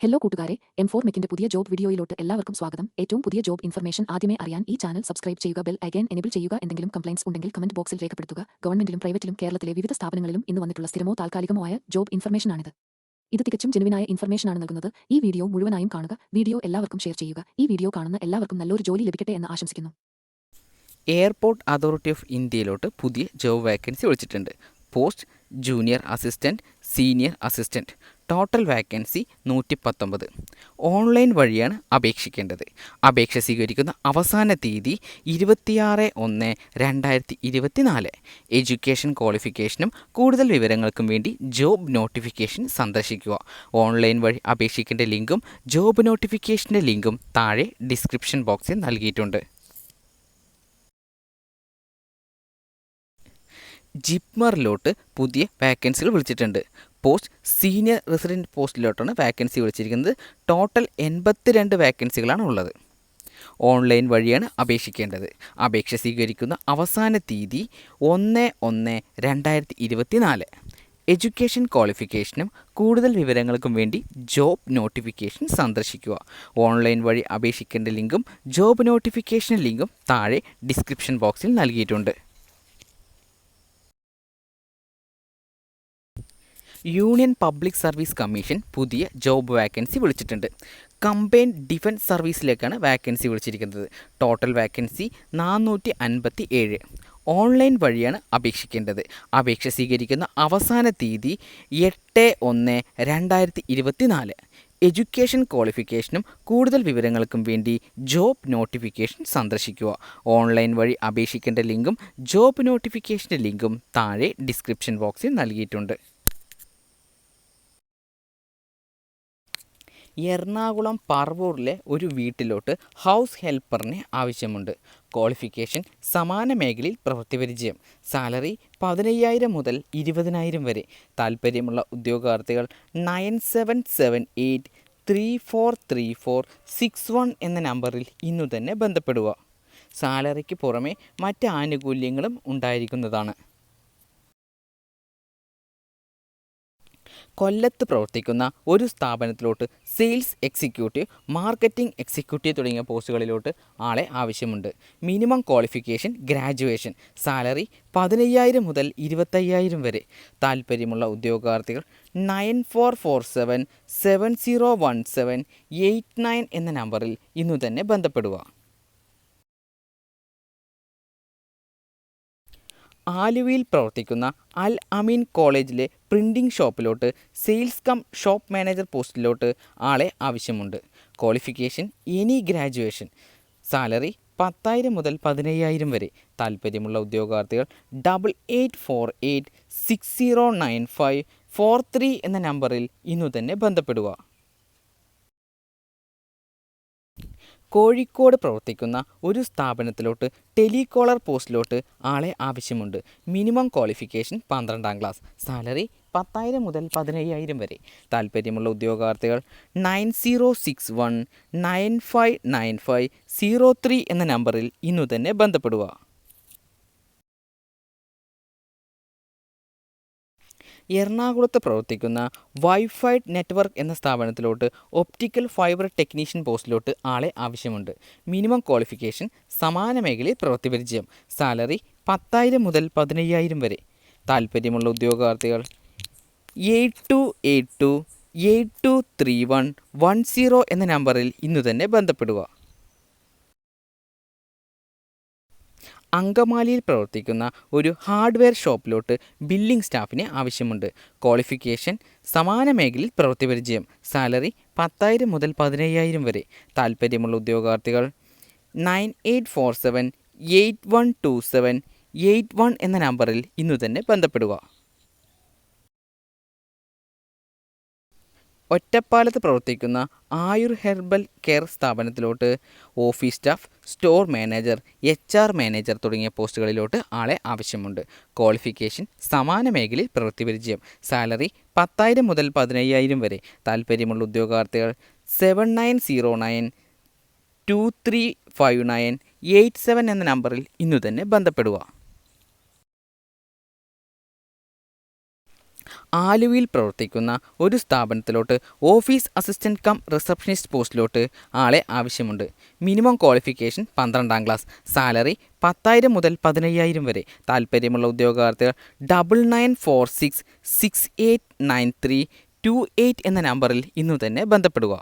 Hello കൂട്ടുകാരെ, M4 മെക്കിന്റെ പുതിയ job വീഡിയോയിലോട്ട് എല്ലാവർക്കും സ്വാഗതം. ഏറ്റവും പുതിയ ജോബ് ഇൻഫർമേഷൻ ആദ്യമേ അറിയാൻ ഈ ചാനൽ സബ്സ്ക്രൈബ് ചെയ്യുക, ബെൽ ഐക്കൺ എനേബിൾ ചെയ്യുക. എന്തെങ്കിലും കംപ്ലൈന്റ്സ് ഉണ്ടെങ്കിൽ കമന്റ് ബോക്സിൽ രേഖപ്പെടുത്തുക. ഗവൺമെന്റിലും പ്രൈവറ്റിലും കേരളത്തിലെ വിവിധ സ്ഥാപനങ്ങളിലും ഇന്ന് വന്നിട്ടുള്ള സ്ഥിരമോ താൽക്കാലികമോ ആയ ജോബ് ഇൻഫർമേഷനാണിത്. ഇത് തികച്ചും ജെനുവിനായ ഇൻഫർമേഷനാണ് നൽകുന്നത്. ഈ വീഡിയോ മുഴുവനായും കാണുക. വീഡിയോ എല്ലാവർക്കും ഷെയർ ചെയ്യുക. ഈ വീഡിയോ കാണുന്ന എല്ലാവർക്കും നല്ലൊരു ജോലി ലഭിക്കട്ടെ എന്ന് ആശംസിക്കുന്നു. എയർപോർട്ട് അതോറിറ്റി ഓഫ് ഇന്ത്യയിലോട്ട് പുതിയ ജോബ് വേക്കൻസി വിളിച്ചിട്ടുണ്ട്. Post junior assistant, senior assistant. Total vacancy 119. Online വഴിയാണ് അപേക്ഷിക്കേണ്ടത്. അപേക്ഷ സ്വീകരിക്കുന്ന അവസാന തീയതി 26/1/2024. എഡ്യൂക്കേഷൻ ക്വാളിഫിക്കേഷനും കൂടുതൽ വിവരങ്ങൾക്കും വേണ്ടി ജോബ് നോട്ടിഫിക്കേഷൻ സന്ദർശിക്കുക. ഓൺലൈൻ വഴി അപേക്ഷിക്കേണ്ട ലിങ്കും ജോബ് നോട്ടിഫിക്കേഷൻ്റെ ലിങ്കും താഴെ ഡിസ്ക്രിപ്ഷൻ ബോക്സിൽ നൽകിയിട്ടുണ്ട്. ജിപ്മറിലോട്ട് പുതിയ വാക്കൻസികൾ വിളിച്ചിട്ടുണ്ട്. പോസ്റ്റ് സീനിയർ റെസിഡൻറ്റ് പോസ്റ്റിലോട്ടാണ് വാക്കൻസി വിളിച്ചിരിക്കുന്നത്. ടോട്ടൽ 82 വാക്കൻസികളാണ് ഉള്ളത്. ഓൺലൈൻ വഴിയാണ് അപേക്ഷിക്കേണ്ടത്. അപേക്ഷ സ്വീകരിക്കുന്ന അവസാന തീയതി 1/1/2024. എഡ്യൂക്കേഷൻ ക്വാളിഫിക്കേഷനും കൂടുതൽ വിവരങ്ങൾക്കും വേണ്ടി ജോബ് നോട്ടിഫിക്കേഷൻ സന്ദർശിക്കുക. ഓൺലൈൻ വഴി അപേക്ഷിക്കേണ്ട ലിങ്കും ജോബ് നോട്ടിഫിക്കേഷൻ ലിങ്കും താഴെ ഡിസ്ക്രിപ്ഷൻ ബോക്സിൽ നൽകിയിട്ടുണ്ട്. യൂണിയൻ പബ്ലിക് സർവീസ് കമ്മീഷൻ പുതിയ ജോബ് വാക്കൻസി വിളിച്ചിട്ടുണ്ട്. കമ്പൈൻഡ് ഡിഫൻസ് സർവീസിലേക്കാണ് വാക്കൻസി വിളിച്ചിരിക്കുന്നത്. Total vacancy 457. ഓൺലൈൻ വഴിയാണ് അപേക്ഷിക്കേണ്ടത്. അപേക്ഷ സ്വീകരിക്കുന്ന അവസാന തീയതി 8/1/2024. എഡ്യൂക്കേഷൻ ക്വാളിഫിക്കേഷനും കൂടുതൽ വിവരങ്ങൾക്കും വേണ്ടി ജോബ് നോട്ടിഫിക്കേഷൻ സന്ദർശിക്കുക. ഓൺലൈൻ വഴി അപേക്ഷിക്കേണ്ട ലിങ്കും ജോബ് നോട്ടിഫിക്കേഷൻ്റെ ലിങ്കും താഴെ ഡിസ്ക്രിപ്ഷൻ ബോക്സിൽ നൽകിയിട്ടുണ്ട്. എറണാകുളം പറവൂരിലെ ഒരു വീട്ടിലോട്ട് ഹൗസ് ഹെൽപ്പറിന് ആവശ്യമുണ്ട്. ക്വാളിഫിക്കേഷൻ സമാന മേഖലയിൽ പ്രവൃത്തി പരിചയം. സാലറി 15,000 മുതൽ 20,000 വരെ. താൽപ്പര്യമുള്ള ഉദ്യോഗാർത്ഥികൾ 9778343461 എന്ന നമ്പറിൽ ഇന്നു തന്നെ ബന്ധപ്പെടുക. സാലറിക്ക് പുറമെ മറ്റ് ആനുകൂല്യങ്ങളും ഉണ്ടായിരിക്കുന്നതാണ്. കൊല്ലത്ത് പ്രവർത്തിക്കുന്ന ഒരു സ്ഥാപനത്തിലോട്ട് സെയിൽസ് എക്സിക്യൂട്ടീവ്, മാർക്കറ്റിംഗ് എക്സിക്യൂട്ടീവ് തുടങ്ങിയ പോസ്റ്റുകളിലോട്ട് ആളെ ആവശ്യമുണ്ട്. Minimum qualification graduation. സാലറി 15,000 മുതൽ 25,000 വരെ. താൽപ്പര്യമുള്ള ഉദ്യോഗാർത്ഥികൾ 9447701789 എന്ന നമ്പറിൽ ഇന്നു തന്നെ ബന്ധപ്പെടുക. ആലുവയിൽ പ്രവർത്തിക്കുന്ന അൽ അമീൻ കോളേജിലെ പ്രിൻറ്റിംഗ് ഷോപ്പിലോട്ട് സെയിൽസ് കം ഷോപ്പ് മാനേജർ പോസ്റ്റിലോട്ട് ആളെ ആവശ്യമുണ്ട്. Qualification any graduation. സാലറി 10,000 മുതൽ 15,000 വരെ. താൽപ്പര്യമുള്ള ഉദ്യോഗാർത്ഥികൾ 8848609543 എന്ന നമ്പറിൽ ഇന്നു തന്നെ ബന്ധപ്പെടുക. കോഴിക്കോട് പ്രവർത്തിക്കുന്ന ഒരു സ്ഥാപനത്തിലോട്ട് ടെലികോളർ പോസ്റ്റിലോട്ട് ആളെ ആവശ്യമുണ്ട്. Minimum qualification 12ാം class. സാലറി 10,000 മുതൽ 15,000 വരെ. താൽപ്പര്യമുള്ള ഉദ്യോഗാർത്ഥികൾ 9061959503 എന്ന നമ്പറിൽ ഇന്നു തന്നെ ബന്ധപ്പെടുക. എറണാകുളത്ത് പ്രവർത്തിക്കുന്ന വൈഫൈ നെറ്റ്വർക്ക് എന്ന സ്ഥാപനത്തിലോട്ട് ഒപ്റ്റിക്കൽ ഫൈബർ ടെക്നീഷ്യൻ പോസ്റ്റിലോട്ട് ആളെ ആവശ്യമുണ്ട്. മിനിമം ക്വാളിഫിക്കേഷൻ സമാന മേഖലയിൽ പ്രവൃത്തി പരിചയം. സാലറി 10,000 മുതൽ 15,000 വരെ. താൽപ്പര്യമുള്ള ഉദ്യോഗാർത്ഥികൾ 8282823110 എന്ന നമ്പറിൽ ഇന്നു തന്നെ ബന്ധപ്പെടുക. അങ്കമാലിയിൽ പ്രവർത്തിക്കുന്ന ഒരു ഹാർഡ്വെയർ ഷോപ്പിലോട്ട് ബില്ലിംഗ് സ്റ്റാഫിനെ ആവശ്യമുണ്ട്. ക്വാളിഫിക്കേഷൻ സമാന മേഖലയിൽ പ്രവൃത്തി പരിചയം. സാലറി 10,000 മുതൽ 15,000 വരെ. താൽപ്പര്യമുള്ള ഉദ്യോഗാർത്ഥികൾ 9847812781 എന്ന നമ്പറിൽ ഇന്നു തന്നെ ബന്ധപ്പെടുക. ഒറ്റപ്പാലത്ത് പ്രവർത്തിക്കുന്ന ആയുർ ഹെർബൽ കെയർ സ്ഥാപനത്തിലോട്ട് office staff, store manager, HR manager തുടങ്ങിയ പോസ്റ്റുകളിലോട്ട് ആളെ ആവശ്യമുണ്ട്. ക്വാളിഫിക്കേഷൻ സമാന മേഖലയിൽ പ്രവൃത്തി പരിചയം. സാലറി 10,000 മുതൽ 15,000 വരെ. താൽപ്പര്യമുള്ള ഉദ്യോഗാർത്ഥികൾ 7909235987 എന്ന നമ്പറിൽ ഇന്നു തന്നെ ബന്ധപ്പെടുക. ആലുവയിൽ പ്രവർത്തിക്കുന്ന ഒരു സ്ഥാപനത്തിലോട്ട് ഓഫീസ് അസിസ്റ്റന്റ് കം റിസപ്ഷനിസ്റ്റ് പോസ്റ്റിലോട്ട് ആളെ ആവശ്യമുണ്ട്. Minimum qualification 12ാം class. സാലറി 10,000 മുതൽ 15,000 വരെ. താൽപ്പര്യമുള്ള ഉദ്യോഗാർത്ഥികൾ 9946689328 എന്ന നമ്പറിൽ ഇന്നു തന്നെ ബന്ധപ്പെടുക.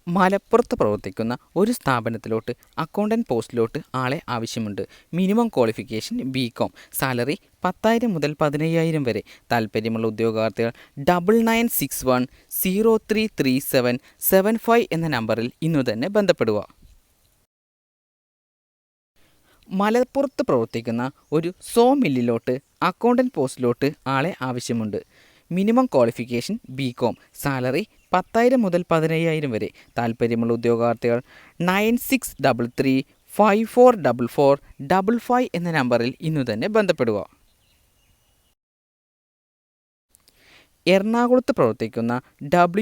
മലപ്പുറത്ത് പ്രവർത്തിക്കുന്ന ഒരു സ്ഥാപനത്തിലോട്ട് അക്കൗണ്ടൻറ്റ് പോസ്റ്റിലോട്ട് ആളെ ആവശ്യമുണ്ട്. Minimum qualification BCom. സാലറി 10,000 മുതൽ 15,000 വരെ. താൽപ്പര്യമുള്ള ഉദ്യോഗാർത്ഥികൾ 9961033775 എന്ന നമ്പറിൽ ഇന്നു തന്നെ ബന്ധപ്പെടുക. മലപ്പുറത്ത് പ്രവർത്തിക്കുന്ന ഒരു മില്ലിലോട്ട് അക്കൗണ്ടൻറ്റ് പോസ്റ്റിലോട്ട് ആളെ ആവശ്യമുണ്ട്. Minimum qualification BCom. സാലറി 10,000 മുതൽ 15,000 വരെ. താൽപ്പര്യമുള്ള ഉദ്യോഗാർത്ഥികൾ 9633544455 എന്ന നമ്പറിൽ ഇന്നു തന്നെ ബന്ധപ്പെടുക. എറണാകുളത്ത് പ്രവർത്തിക്കുന്ന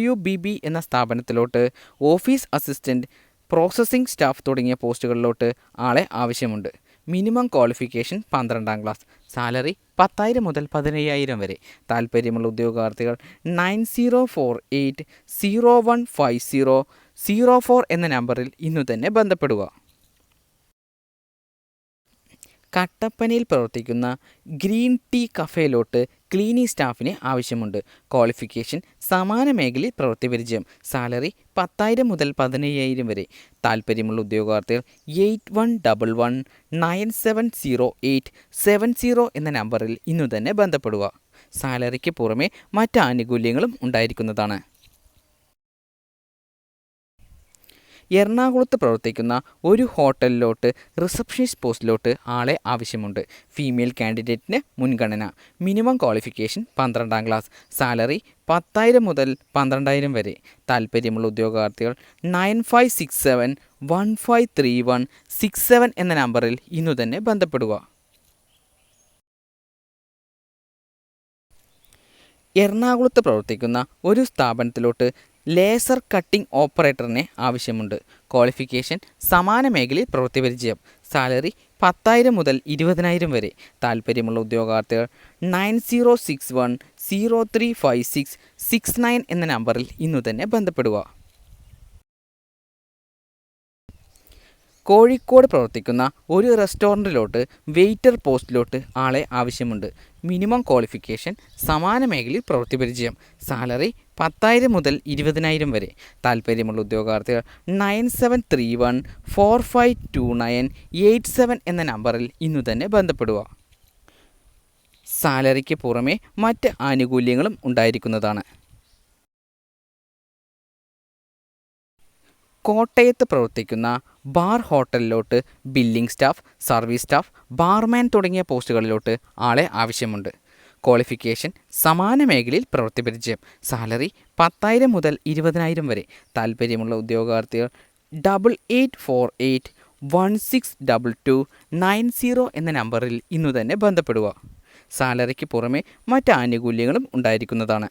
WBB എന്ന സ്ഥാപനത്തിലോട്ട് ഓഫീസ് അസിസ്റ്റൻറ്റ്, പ്രോസസ്സിംഗ് സ്റ്റാഫ് തുടങ്ങിയ പോസ്റ്റുകളിലോട്ട് ആളെ ആവശ്യമുണ്ട്. Minimum qualification 12ാം class. സാലറി 10,000 മുതൽ 15,000 വരെ. താൽപ്പര്യമുള്ള ഉദ്യോഗാർത്ഥികൾ 9048015004 എന്ന നമ്പറിൽ ഇന്നു തന്നെ ബന്ധപ്പെടുക. കട്ടപ്പനയിൽ പ്രവർത്തിക്കുന്ന ഗ്രീൻ ടീ കഫേയിലോട്ട് ക്ലീനിങ് സ്റ്റാഫിന് ആവശ്യമുണ്ട്. ക്വാളിഫിക്കേഷൻ സമാന മേഖലയിൽ പ്രവൃത്തി പരിചയം. സാലറി 10,000 മുതൽ 15,000 വരെ. താൽപ്പര്യമുള്ള ഉദ്യോഗാർത്ഥികൾ 8111970870 എന്ന നമ്പറിൽ ഇന്നു തന്നെ ബന്ധപ്പെടുക. സാലറിക്ക് പുറമെ മറ്റ് ആനുകൂല്യങ്ങളും ഉണ്ടായിരിക്കുന്നതാണ്. എറണാകുളത്ത് പ്രവർത്തിക്കുന്ന ഒരു ഹോട്ടലിലോട്ട് റിസപ്ഷനിസ്റ്റ് പോസ്റ്റിലോട്ട് ആളെ ആവശ്യമുണ്ട്. ഫീമെയിൽ കാൻഡിഡേറ്റിന് മുൻഗണന. Minimum qualification 12ാം class. സാലറി 10,000 മുതൽ 12,000 വരെ. താൽപ്പര്യമുള്ള ഉദ്യോഗാർത്ഥികൾ 9567153167 എന്ന നമ്പറിൽ ഇന്നു തന്നെ ബന്ധപ്പെടുക. എറണാകുളത്ത് പ്രവർത്തിക്കുന്ന ഒരു സ്ഥാപനത്തിലോട്ട് ലേസർ കട്ടിംഗ് ഓപ്പറേറ്ററിനെ ആവശ്യമുണ്ട്. ക്വാളിഫിക്കേഷൻ സമാന മേഖലയിൽ പ്രവൃത്തി പരിചയം. സാലറി 10,000 മുതൽ 20,000 വരെ. താൽപ്പര്യമുള്ള ഉദ്യോഗാർത്ഥികൾ 9061035669 എന്ന നമ്പറിൽ ഇന്നു തന്നെ ബന്ധപ്പെടുക. കോഴിക്കോട് പ്രവർത്തിക്കുന്ന ഒരു റെസ്റ്റോറൻറ്റിലോട്ട് വെയ്റ്റർ പോസ്റ്റിലോട്ട് ആളെ ആവശ്യമുണ്ട്. മിനിമം ക്വാളിഫിക്കേഷൻ സമാന മേഖലയിൽ പ്രവൃത്തി പരിചയം. സാലറി 10,000 മുതൽ 20,000 വരെ. താൽപ്പര്യമുള്ള ഉദ്യോഗാർത്ഥികൾ 9731452987 എന്ന നമ്പറിൽ ഇന്നു തന്നെ ബന്ധപ്പെടുക. സാലറിക്ക് പുറമെ മറ്റ് ആനുകൂല്യങ്ങളും ഉണ്ടായിരിക്കുന്നതാണ്. കോട്ടയത്ത് പ്രവർത്തിക്കുന്ന ബാർ ഹോട്ടലിലോട്ട് billing staff, service staff, barman തുടങ്ങിയ പോസ്റ്റുകളിലോട്ട് ആളെ ആവശ്യമുണ്ട്. ക്വാളിഫിക്കേഷൻ സമാന മേഖലയിൽ പ്രവൃത്തി പരിചയം. സാലറി 10,000 മുതൽ 20,000 വരെ. താൽപ്പര്യമുള്ള ഉദ്യോഗാർത്ഥികൾ 8848162290 എന്ന നമ്പറിൽ ഇന്നു തന്നെ ബന്ധപ്പെടുക. സാലറിക്ക് പുറമെ മറ്റ് ആനുകൂല്യങ്ങളും ഉണ്ടായിരിക്കുന്നതാണ്.